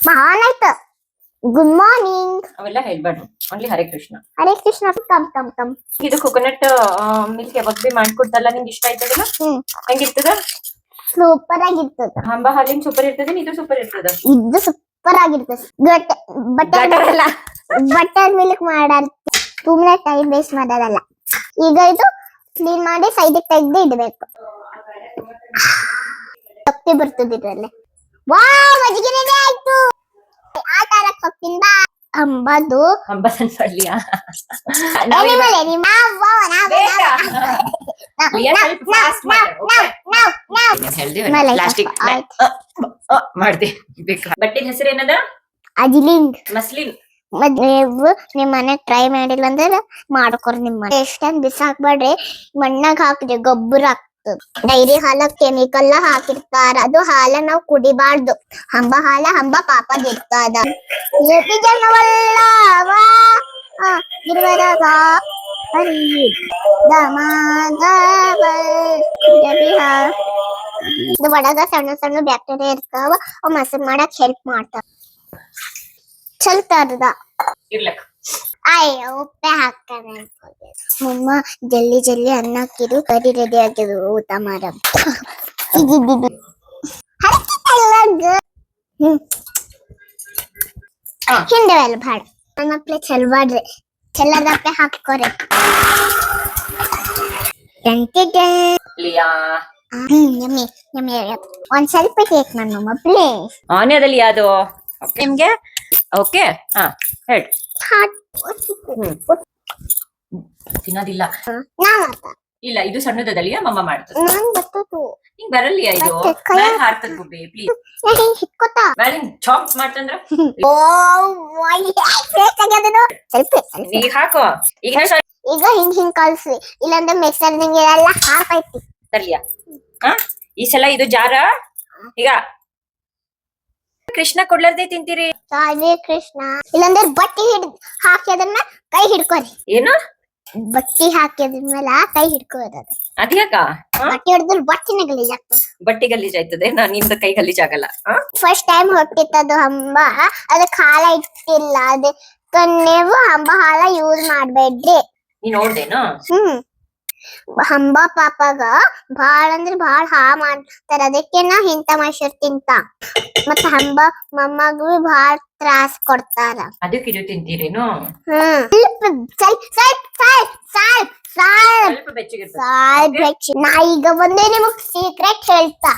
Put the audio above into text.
ಮಹಾನ್ ಆಯ್ತು. Good morning. ಅವೆಲ್ಲ ಹೇಳ್ಬಾರ್ದು, ಓನ್ಲಿ ಹರೇ ಕೃಷ್ಣ. ಹರೇ ಕೃಷ್ಣ. ಕಮ್. ಇದು ಕೋಕೋನಟ್ ಮಿಲ್ಕ್ ಯಾವಾಗ ಬಿ ಮಾಡ್ಕೊಡ್ತಲ್ಲ, ನಿಂಗೆ ಇಷ್ಟ ಆಯ್ತದಲ್ಲ? ಹೆಂಗಿರ್ತದ? ಸೂಪರ್ ಆಗಿರ್ತದ. ಹಂಬ ಹಾಲಿನ ಸೂಪರ್ ಇರ್ತದ, ಇದು ಸೂಪರ್ ಇರ್ತದ. ಇದು ಸೂಪರ್ ಆಗಿರ್ತದ. ಬಟರ್ ಮಿಲ್ಕ್ ಮಾಡಲ್ಲ, ಸುಮ್ಮನೆ ಟೈಮ್ ವೇಸ್ಟ್ ಮಾಡೋದಲ್ಲ. ಈಗ ಇದು ಕ್ಲೀನ್ ಮಾಡಿ ಸೈಡ್ ತೆಗ್ದು ಇಡಬೇಕು. ತಪ್ಪಿ ಬರ್ತದೆ ಇದ್ರಲ್ಲಿ. ವಾವ್, ಮಜ್ಜಿಗೆ ರೆಡಿ ಆಯ್ತು. ಆಟ ಆಡಕ್ ಹೋಗ್ತೀನಿ ಬಾ. ಅಂಬದು ಹಂಬ ಸಣ್ಣ ಮಾಡ್ದೆ. ಬಟ್ಟಿನ ಹೆಸರು ಏನದ? ಅಜಿಲಿಂಗ್. ಮಸ್ಲಿನ್. ನೀವು ನಿಮ್ ಮನೆ ಟ್ರೈ ಮಾಡಿಲ್ಲ ಅಂದ್ರೆ ಮಾಡ್ಕೊರಿ. ನಿಮ್ ಮನೆ ಎಷ್ಟಂದ್ ಬಿಸಾಕ್ಬೇಡ್ರಿ, ಮಣ್ಣಾಗ ಹಾಕ್ರಿ, ಗೊಬ್ಬರ ಆಗ್ತದ. ಡೈರಿ ಹಾಲ ಕೆಮಿಕಲ್ ಹಾಕಿರ್ತಾರ, ಅದು ಹಾಲ ನಾವ್ ಕುಡಿಬಾರ್ದು. ಹಂಬ ಹಾಲ ಹಂಬ ಪಾಪದಿರ್ತದ. ಒಳಗ ಸಣ್ಣ ಸಣ್ಣ ಬ್ಯಾಕ್ಟೀರಿಯಾ ಇರ್ತಾವ, ಅವ್ ಮಸಾಜ್ ಮಾಡಕ್ ಹೆಲ್ಪ್ ಮಾಡ್ತಾವ. ಚಲ್ತಾರದ ಅಯ್ಯೋ ಉಪ್ಪೆ ಹಾಕ್ತಾನೆ. ಮಮ್ಮ ಜಲ್ದಿ ಜಲ್ದಿ ಅನ್ನ ಹಾಕಿರು, ಕರಿ ರೆಡಿ ಆಗಿರು, ಊಟ ಮಾಡ. ಹಿಂದೆ ಎಲ್ಲ ಭಾಳ ನನ್ನಪ್ಲೆ ಚೆಲ್ಬಾಡ್ರಿ, ಚೆಲ್ಲದಪ್ಪೆ ಹಾಕೋರಿ. Yummy yummy. ಒಂದ್ ಸ್ವಲ್ಪ ಟೇಕ್ ನನ್ನ ಪ್ಲೀಸ್. ಆನೆ ಅದಲ್ಲಿ ಯಾವ್ದು ನಿಮ್ಗೆ? ಓಕೆ, ಹಾ ಹೇಳಿ. ತಿನ್ನೋದಿಲ್ಲ ಇಲ್ಲ, ಇದು ಸಣ್ಣದಲ್ಲಿಯ ಮಮ್ಮ ಮಾಡ್ತದೆ. ಹಿಂಗ್ ಬರಲಿಯ ಇದು ಹಾರ್ತದ ಗುಬ್ಬಿ, ಪ್ಲೀಸ್. ಚಾಪ್ ಮಾಡ್ತಂದ್ರ ಈಗ ಹಾಕೋ. ಈಗ ಈಗ ಹಿಂಗ್ ಹಿಂಗ್ ಕಲ್ಸಿ, ಇಲ್ಲಾಂದ್ರೆ ಮಿಕ್ಸರ್ ನಿಂಗೆ ಎಲ್ಲ ಹಾಕೈತಿ. ತರ್ಲಿಯ ಈ ಸಲ ಇದು ಜಾರ. ಈಗ ಕೃಷ್ಣ ಕೊಡ್ಲಾರ್ದೆ ತಿಂತೀರಿ? ಕೃಷ್ಣ ಇಲ್ಲಾಂದ್ರೆ ಬಟ್ಟಿ ಹಾಕಿ ಅದನ್ನ ಕೈ ಹಿಡ್ಕೋರಿ. ಏನು ಬಟ್ಟಿ ಹಾಕಿದ್ರ ಮೇಲೆ ಕೈ ಹಿಡ್ಕೋದ? ಅದ್ಯಾಕ? ಬಟ್ಟಿ ಹಿಡಿದ್ರೆ ಬಟ್ಟಿನ ಗಲೀಜ್ ಆಗ್ತದೆ. ಬಟ್ಟಿ ಗಲೀಜ್ ಆಯ್ತದೆ, ನಿಂದ ಕೈ ಗಲೀಜ್ ಆಗಲ್ಲ. ಫಸ್ಟ್ ಟೈಮ್ ಹೊಟ್ಟಿತ್ತದು ಹಂಬ, ಅದಕ್ಕೆ ಹಾಲ ಇಟ್ಟಿಲ್ಲ. ಅದಕ್ಕೆ ನೀವು ಹಂಬ ಹಾಲ ಯೂಸ್ ಮಾಡ್ಬೇಡ್ರಿ. ನೀನ್ ನೋಡ್ದೇನು? ಹಂಬ ಪಾಪಾಗ ಬಾಳ ಅಂದ್ರೆ ಬಾಳ ಹಾ ಮಾಡ್ತಾರ, ಅದಕ್ಕೆ ನಾ ಇಂತ ಮನುಷ್ಯರ್ ತಿಂತ. ಮತ್ತ ಹಂಬ ಮಮ್ಮಗೂ ಬಾಳ ತ್ರಾಸ್ ಕೊಡ್ತಾರ, ಅದಕ್ಕೆ ಇದು ತಿಂತೀರೇನು? ನಾ ಈಗ ಬಂದೇ ನಿಮಗ್ ಸೀಕ್ರೆಟ್ ಹೇಳ್ತಾ.